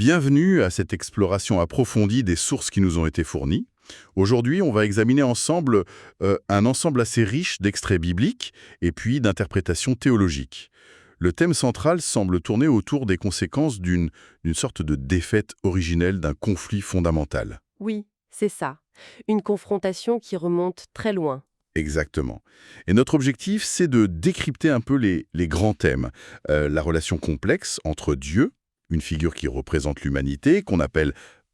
Bienvenue à cette exploration approfondie des sources qui nous ont été fournies. Aujourd'hui, on va examiner ensemble un ensemble assez riche d'extraits bibliques et puis d'interprétations théologiques. Le thème central semble tourner autour des conséquences d'une sorte de défaite originelle d'un conflit fondamental. Oui, c'est ça. Une confrontation qui remonte très loin. Exactement. Et notre objectif, c'est de décrypter un peu les grands thèmes. La relation complexe entre Dieu, une figure qui représente l'humanité, qu'on appelle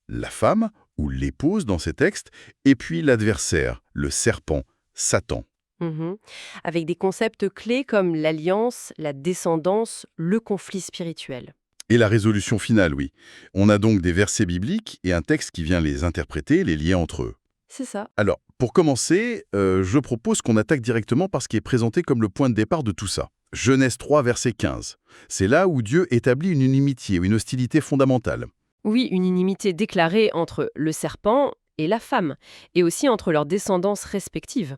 la femme ou l'épouse dans ces textes, et puis l'adversaire, le serpent, Satan. Mhm. Avec des concepts clés comme l'alliance, la descendance, le conflit spirituel. Et la résolution finale, oui. On a donc des versets bibliques et un texte qui vient les interpréter, les lier entre eux. C'est ça. Alors, pour commencer, je propose qu'on attaque directement par ce qui est présenté comme le point de départ de tout ça. Genèse 3, verset 15. C'est là où Dieu établit une inimitié, une hostilité fondamentale. Oui, une inimité déclarée entre le serpent et la femme, et aussi entre leurs descendances respectives.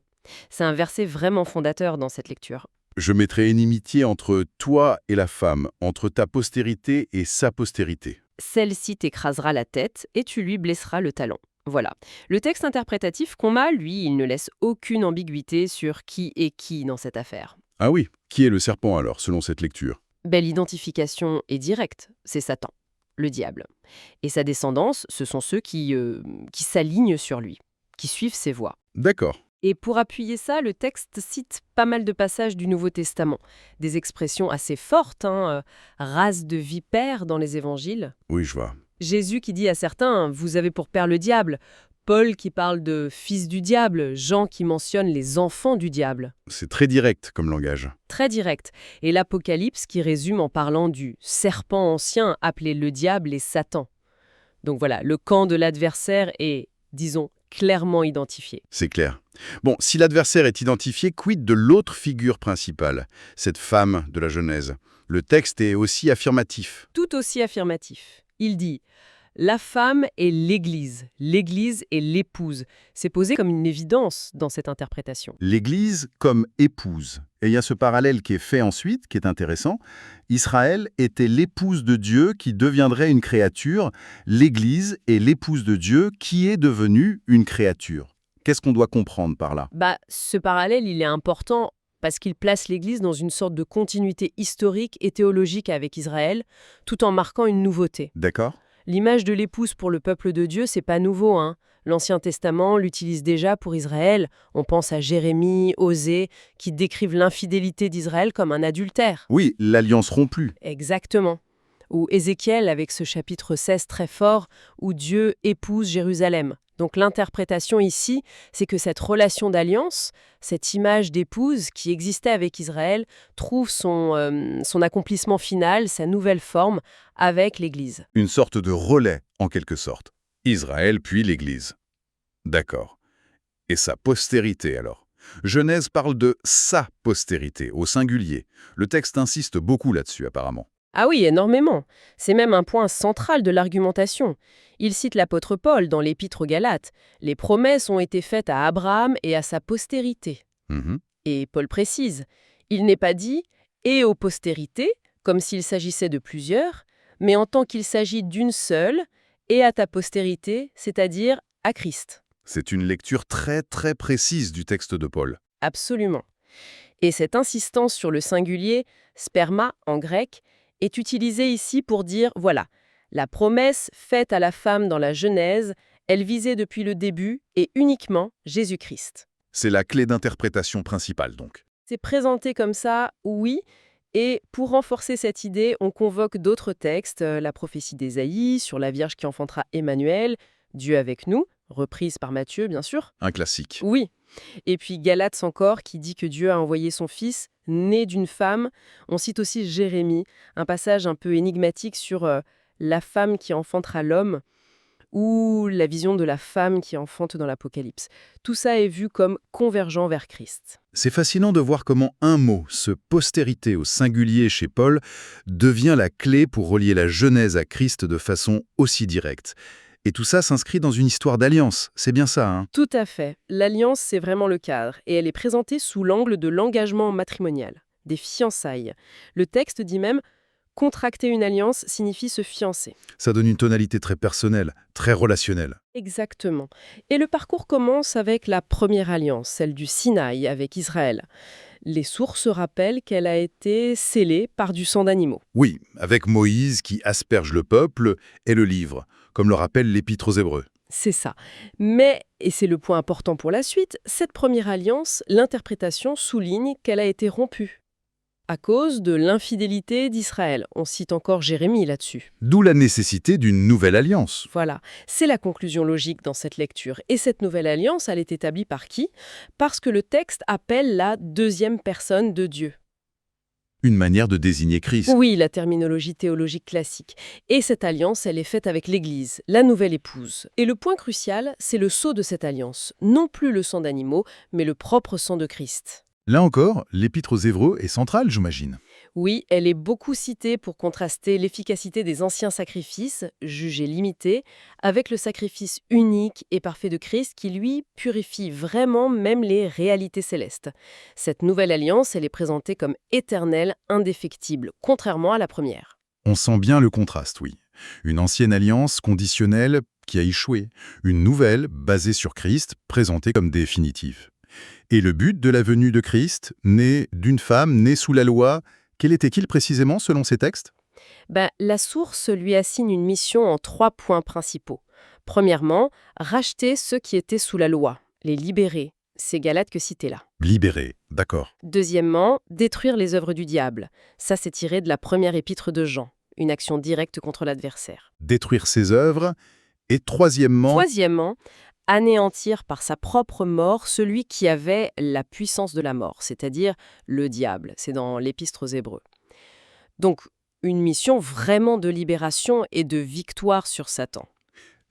C'est un verset vraiment fondateur dans cette lecture. Je mettrai inimitié entre toi et la femme, entre ta postérité et sa postérité. Celle-ci t'écrasera la tête et tu lui blesseras le talon. Voilà. Le texte interprétatif qu'on a, lui, il ne laisse aucune ambiguïté sur qui est qui dans cette affaire. Ah oui, qui est le serpent alors, selon cette lecture? Belle identification est directe, c'est Satan, le diable. Et sa descendance, ce sont ceux qui s'alignent sur lui, qui suivent ses voies. D'accord. Et pour appuyer ça, le texte cite pas mal de passages du Nouveau Testament, des expressions assez fortes, race de vipères dans les évangiles. Oui, je vois. Jésus qui dit à certains « vous avez pour père le diable », Paul qui parle de fils du diable, Jean qui mentionne les enfants du diable. C'est très direct comme langage. Très direct. Et l'Apocalypse qui résume en parlant du serpent ancien appelé le diable et Satan. Donc voilà, le camp de l'adversaire est, disons, clairement identifié. C'est clair. Bon, si l'adversaire est identifié, quid de l'autre figure principale, cette femme de la Genèse? Le texte est aussi affirmatif. Tout aussi affirmatif. Il dit « la femme est l'Église est l'épouse ». C'est posé comme une évidence dans cette interprétation. L'Église comme épouse. Et il y a ce parallèle qui est fait ensuite, qui est intéressant. Israël était l'épouse de Dieu qui deviendrait une créature. L'Église est l'épouse de Dieu qui est devenue une créature. Qu'est-ce qu'on doit comprendre par là? Ce parallèle, il est important parce qu'il place l'Église dans une sorte de continuité historique et théologique avec Israël, tout en marquant une nouveauté. D'accord? L'image de l'épouse pour le peuple de Dieu, c'est pas nouveau, hein. L'Ancien Testament l'utilise déjà pour Israël. On pense à Jérémie, Osée, qui décrivent l'infidélité d'Israël comme un adultère. Oui, l'alliance rompue. Exactement. Ou Ézéchiel avec ce chapitre 16 très fort où Dieu épouse Jérusalem. Donc l'interprétation ici, c'est que cette relation d'alliance, cette image d'épouse qui existait avec Israël, trouve son accomplissement final, sa nouvelle forme, avec l'Église. Une sorte de relais, en quelque sorte. Israël puis l'Église. D'accord. Et sa postérité, alors? Genèse parle de sa postérité, au singulier. Le texte insiste beaucoup là-dessus, apparemment. Ah oui, énormément. C'est même un point central de l'argumentation. Il cite l'apôtre Paul dans l'Épître aux Galates. Les promesses ont été faites à Abraham et à sa postérité. Mhm. Et Paul précise, il n'est pas dit « et aux postérités », comme s'il s'agissait de plusieurs, mais en tant qu'il s'agit d'une seule, et à ta postérité, c'est-à-dire à Christ. C'est une lecture très très précise du texte de Paul. Absolument. Et cette insistance sur le singulier, sperma en grec, est utilisée ici pour dire, voilà, la promesse faite à la femme dans la Genèse, elle visait depuis le début et uniquement Jésus-Christ. C'est la clé d'interprétation principale, donc. C'est présenté comme ça, oui, et pour renforcer cette idée, on convoque d'autres textes, la prophétie d'Ésaïe sur la Vierge qui enfantera Emmanuel, Dieu avec nous, reprise par Matthieu, bien sûr. Un classique. Oui. Et puis Galates encore, qui dit que Dieu a envoyé son Fils, né d'une femme. On cite aussi Jérémie, un passage un peu énigmatique sur la femme qui enfantera l'homme, ou la vision de la femme qui enfante dans l'Apocalypse. Tout ça est vu comme convergent vers Christ. C'est fascinant de voir comment un mot, ce postérité au singulier chez Paul, devient la clé pour relier la Genèse à Christ de façon aussi directe. Et tout ça s'inscrit dans une histoire d'alliance, c'est bien ça, hein? Tout à fait. L'alliance, c'est vraiment le cadre, et elle est présentée sous l'angle de l'engagement matrimonial, des fiançailles. Le texte dit même Contracter une alliance signifie se fiancer. Ça donne une tonalité très personnelle, très relationnelle. Exactement. Et le parcours commence avec la première alliance, celle du Sinaï avec Israël. Les sources rappellent qu'elle a été scellée par du sang d'animaux. Oui, avec Moïse qui asperge le peuple et le livre, comme le rappelle l'Épître aux Hébreux. C'est ça. Mais, et c'est le point important pour la suite, cette première alliance, l'interprétation souligne qu'elle a été rompue à cause de l'infidélité d'Israël. On cite encore Jérémie là-dessus. D'où la nécessité d'une nouvelle alliance. Voilà, c'est la conclusion logique dans cette lecture. Et cette nouvelle alliance, elle est établie par qui? Parce que le texte appelle la deuxième personne de Dieu. Une manière de désigner Christ. Oui, la terminologie théologique classique. Et cette alliance, elle est faite avec l'Église, la nouvelle épouse. Et le point crucial, c'est le sceau de cette alliance. Non plus le sang d'animaux, mais le propre sang de Christ. Là encore, l'Épître aux Hébreux est centrale, j'imagine. Oui, elle est beaucoup citée pour contraster l'efficacité des anciens sacrifices, jugés limités, avec le sacrifice unique et parfait de Christ qui, lui, purifie vraiment même les réalités célestes. Cette nouvelle alliance, elle est présentée comme éternelle, indéfectible, contrairement à la première. On sent bien le contraste, oui. Une ancienne alliance conditionnelle qui a échoué. Une nouvelle, basée sur Christ, présentée comme définitive. Et le but de la venue de Christ, né d'une femme née sous la loi, quel était-il précisément selon ces textes? La source lui assigne une mission en 3 points principaux. Premièrement, racheter ceux qui étaient sous la loi, les libérer. C'est Galates que cité là. Libéré, d'accord. Deuxièmement, détruire les œuvres du diable. Ça, c'est tiré de la première épître de Jean, une action directe contre l'adversaire. Détruire ses œuvres. Et Troisièmement, anéantir par sa propre mort celui qui avait la puissance de la mort, c'est-à-dire le diable. C'est dans l'Épître aux Hébreux. Donc, une mission vraiment de libération et de victoire sur Satan.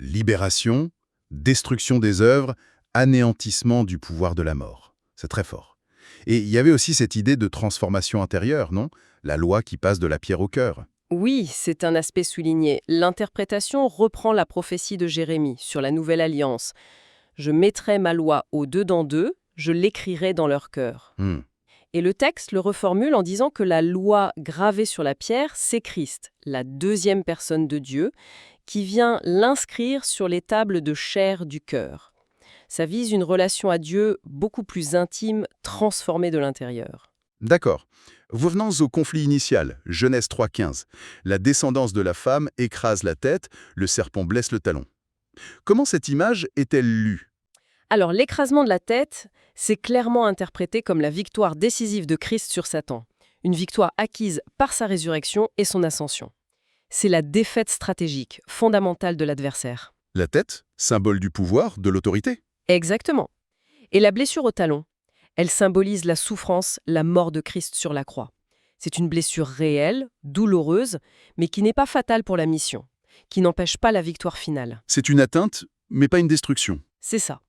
libération, destruction des œuvres, anéantissement du pouvoir de la mort. C'est très fort. Et il y avait aussi cette idée de transformation intérieure, non? La loi qui passe de la pierre au cœur. Oui, c'est un aspect souligné. L'interprétation reprend la prophétie de Jérémie sur la nouvelle alliance. « Je mettrai ma loi au-dedans d'eux, je l'écrirai dans leur cœur. » Et le texte le reformule en disant que la loi gravée sur la pierre, c'est Christ, la deuxième personne de Dieu, qui vient l'inscrire sur les tables de chair du cœur. Ça vise une relation à Dieu beaucoup plus intime, transformée de l'intérieur. D'accord. Revenons au conflit initial, Genèse 3,15. La descendance de la femme écrase la tête, le serpent blesse le talon. Comment cette image est-elle lue? Alors, l'écrasement de la tête, c'est clairement interprété comme la victoire décisive de Christ sur Satan. Une victoire acquise par sa résurrection et son ascension. C'est la défaite stratégique, fondamentale de l'adversaire. La tête, symbole du pouvoir, de l'autorité. Exactement. Et la blessure au talon, elle symbolise la souffrance, la mort de Christ sur la croix. C'est une blessure réelle, douloureuse, mais qui n'est pas fatale pour la mission, qui n'empêche pas la victoire finale. C'est une atteinte, mais pas une destruction. C'est ça.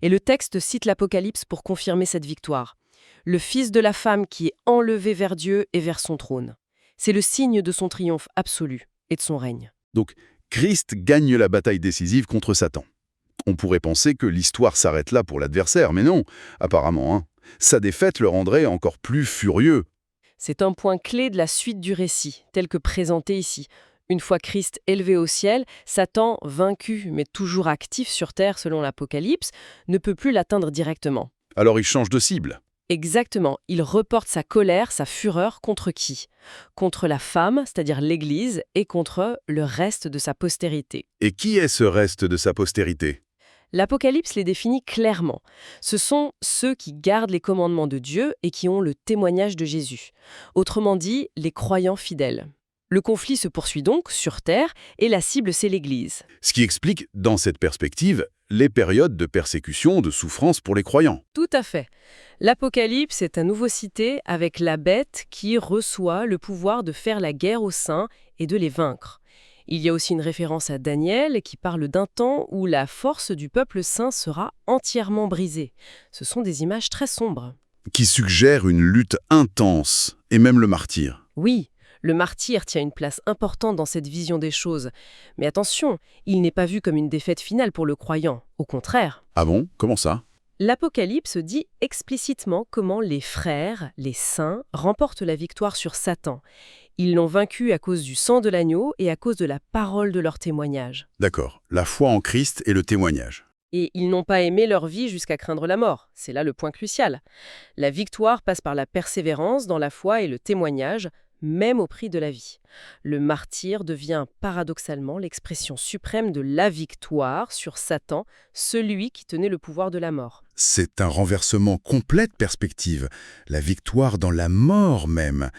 Et le texte cite l'Apocalypse pour confirmer cette victoire. Le Fils de la femme qui est enlevé vers Dieu et vers son trône. C'est le signe de son triomphe absolu et de son règne. Donc, Christ gagne la bataille décisive contre Satan. On pourrait penser que l'histoire s'arrête là pour l'adversaire, mais non, apparemment. Sa défaite le rendrait encore plus furieux. C'est un point clé de la suite du récit, tel que présenté ici. Une fois Christ élevé au ciel, Satan, vaincu mais toujours actif sur terre selon l'Apocalypse, ne peut plus l'atteindre directement. Alors il change de cible. Exactement, il reporte sa colère, sa fureur contre qui? Contre la femme, c'est-à-dire l'Église, et contre le reste de sa postérité. Et qui est ce reste de sa postérité? L'Apocalypse les définit clairement. Ce sont ceux qui gardent les commandements de Dieu et qui ont le témoignage de Jésus. Autrement dit, les croyants fidèles. Le conflit se poursuit donc sur terre et la cible, c'est l'Église. Ce qui explique, dans cette perspective, les périodes de persécution, de souffrance pour les croyants. Tout à fait. L'Apocalypse est à nouveau cité avec la bête qui reçoit le pouvoir de faire la guerre aux saints et de les vaincre. Il y a aussi une référence à Daniel qui parle d'un temps où la force du peuple saint sera entièrement brisée. Ce sont des images très sombres. Qui suggèrent une lutte intense, et même le martyre. Oui, le martyr tient une place importante dans cette vision des choses. Mais attention, il n'est pas vu comme une défaite finale pour le croyant. Au contraire. Ah bon? Comment ça? L'Apocalypse dit explicitement comment les frères, les saints, remportent la victoire sur Satan. Ils l'ont vaincu à cause du sang de l'agneau et à cause de la parole de leur témoignage. D'accord, la foi en Christ et le témoignage. Et ils n'ont pas aimé leur vie jusqu'à craindre la mort. C'est là le point crucial. La victoire passe par la persévérance dans la foi et le témoignage, même au prix de la vie. Le martyr devient paradoxalement l'expression suprême de la victoire sur Satan, celui qui tenait le pouvoir de la mort. C'est un renversement complet de perspective, la victoire dans la mort même.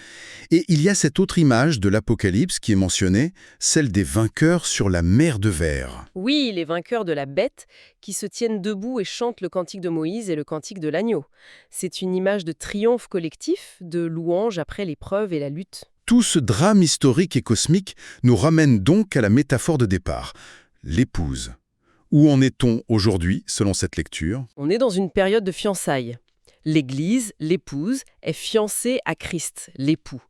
Et il y a cette autre image de l'Apocalypse qui est mentionnée, celle des vainqueurs sur la mer de verre. Oui, les vainqueurs de la bête qui se tiennent debout et chantent le cantique de Moïse et le cantique de l'agneau. C'est une image de triomphe collectif, de louange après l'épreuve et la lutte. Tout ce drame historique et cosmique nous ramène donc à la métaphore de départ, l'épouse. Où en est-on aujourd'hui, selon cette lecture? On est dans une période de fiançailles. L'Église, l'épouse, est fiancée à Christ, l'époux.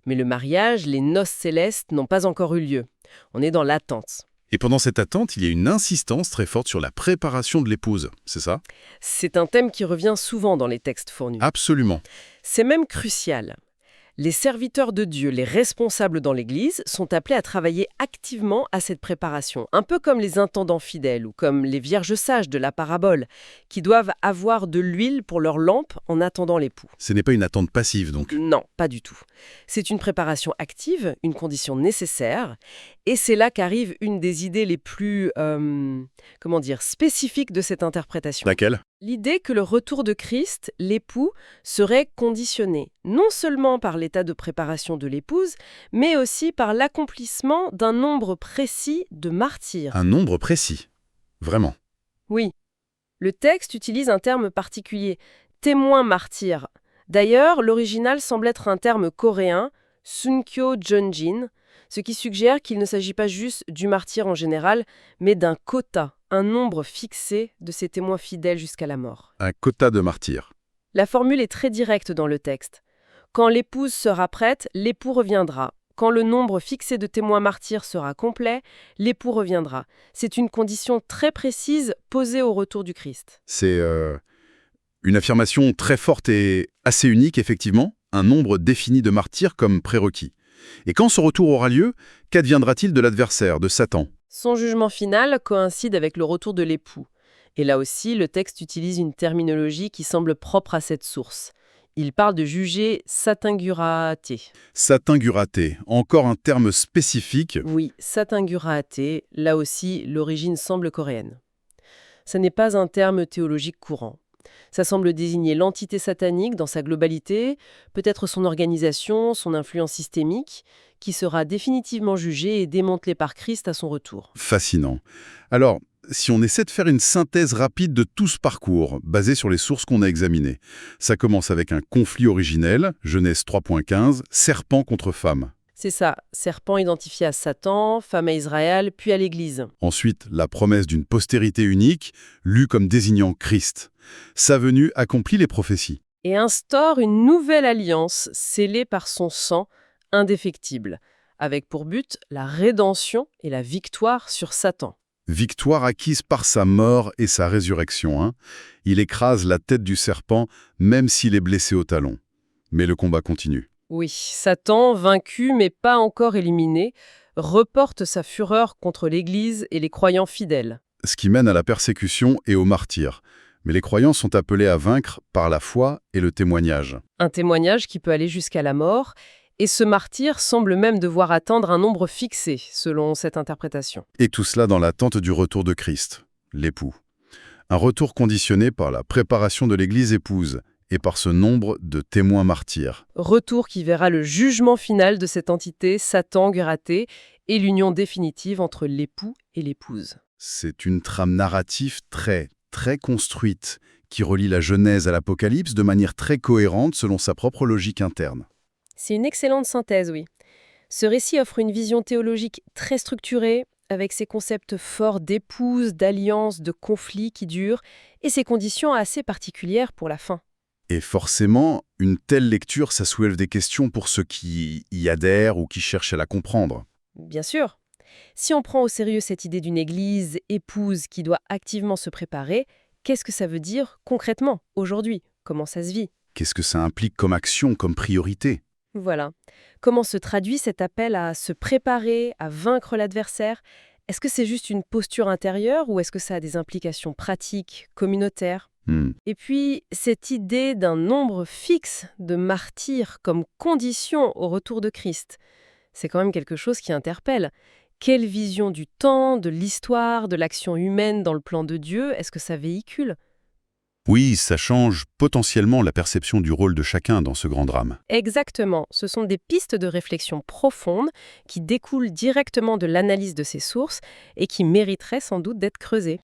Mais le mariage, les noces célestes n'ont pas encore eu lieu. On est dans l'attente. Et pendant cette attente, il y a une insistance très forte sur la préparation de l'épouse, c'est ça? C'est un thème qui revient souvent dans les textes fournis. Absolument. C'est même crucial. Les serviteurs de Dieu, les responsables dans l'Église, sont appelés à travailler activement à cette préparation, un peu comme les intendants fidèles ou comme les vierges sages de la parabole, qui doivent avoir de l'huile pour leur lampe en attendant l'époux. Ce n'est pas une attente passive, donc. Non, pas du tout. C'est une préparation active, une condition nécessaire, et c'est là qu'arrive une des idées les plus, spécifiques de cette interprétation. Laquelle? L'idée que le retour de Christ, l'époux, serait conditionné non seulement par l'état de préparation de l'épouse, mais aussi par l'accomplissement d'un nombre précis de martyrs. Un nombre précis. Vraiment. Oui. Le texte utilise un terme particulier, témoin martyr. D'ailleurs, l'original semble être un terme coréen, Sunkyo Jeonjin, ce qui suggère qu'il ne s'agit pas juste du martyr en général, mais d'un quota, un nombre fixé de ces témoins fidèles jusqu'à la mort. Un quota de martyrs. La formule est très directe dans le texte. Quand l'épouse sera prête, l'époux reviendra. Quand le nombre fixé de témoins martyrs sera complet, l'époux reviendra. C'est une condition très précise posée au retour du Christ. C'est une affirmation très forte et assez unique, effectivement, un nombre défini de martyrs comme prérequis. Et quand ce retour aura lieu, qu'adviendra-t-il de l'adversaire, de Satan? Son jugement final coïncide avec le retour de l'époux. Et là aussi, le texte utilise une terminologie qui semble propre à cette source. Il parle de juger satinguraté. Satinguraté, encore un terme spécifique. Oui, satinguraté, là aussi, l'origine semble coréenne. Ce n'est pas un terme théologique courant. Ça semble désigner l'entité satanique dans sa globalité, peut-être son organisation, son influence systémique, qui sera définitivement jugée et démantelée par Christ à son retour. Fascinant. Alors, si on essaie de faire une synthèse rapide de tout ce parcours, basé sur les sources qu'on a examinées, ça commence avec un conflit originel, Genèse 3.15, serpent contre femme. C'est ça, serpent identifié à Satan, femme à Israël, puis à l'Église. Ensuite, la promesse d'une postérité unique, lue comme désignant Christ. Sa venue accomplit les prophéties. Et instaure une nouvelle alliance scellée par son sang indéfectible, avec pour but la rédemption et la victoire sur Satan. Victoire acquise par sa mort et sa résurrection. Il écrase la tête du serpent, même s'il est blessé au talon. Mais le combat continue. Oui, Satan, vaincu mais pas encore éliminé, reporte sa fureur contre l'Église et les croyants fidèles. Ce qui mène à la persécution et au martyre. Mais les croyants sont appelés à vaincre par la foi et le témoignage. Un témoignage qui peut aller jusqu'à la mort, et ce martyr semble même devoir atteindre un nombre fixé, selon cette interprétation. Et tout cela dans l'attente du retour de Christ, l'époux. Un retour conditionné par la préparation de l'Église épouse et par ce nombre de témoins martyrs. Retour qui verra le jugement final de cette entité Satan-Guraté et l'union définitive entre l'époux et l'épouse. C'est une trame narrative très construite, qui relie la Genèse à l'Apocalypse de manière très cohérente selon sa propre logique interne. C'est une excellente synthèse, oui. Ce récit offre une vision théologique très structurée, avec ses concepts forts d'épouse, d'alliance, de conflit qui durent, et ses conditions assez particulières pour la fin. Et forcément, une telle lecture, ça soulève des questions pour ceux qui y adhèrent ou qui cherchent à la comprendre. Bien sûr. Si on prend au sérieux cette idée d'une église épouse qui doit activement se préparer, qu'est-ce que ça veut dire concrètement, aujourd'hui? Comment ça se vit? Qu'est-ce que ça implique comme action, comme priorité? Voilà. Comment se traduit cet appel à se préparer, à vaincre l'adversaire? Est-ce que c'est juste une posture intérieure ou est-ce que ça a des implications pratiques, communautaires? Et puis, cette idée d'un nombre fixe de martyrs comme condition au retour de Christ, c'est quand même quelque chose qui interpelle. Quelle vision du temps, de l'histoire, de l'action humaine dans le plan de Dieu est-ce que ça véhicule? Oui, ça change potentiellement la perception du rôle de chacun dans ce grand drame. Exactement, ce sont des pistes de réflexion profondes qui découlent directement de l'analyse de ces sources et qui mériteraient sans doute d'être creusées.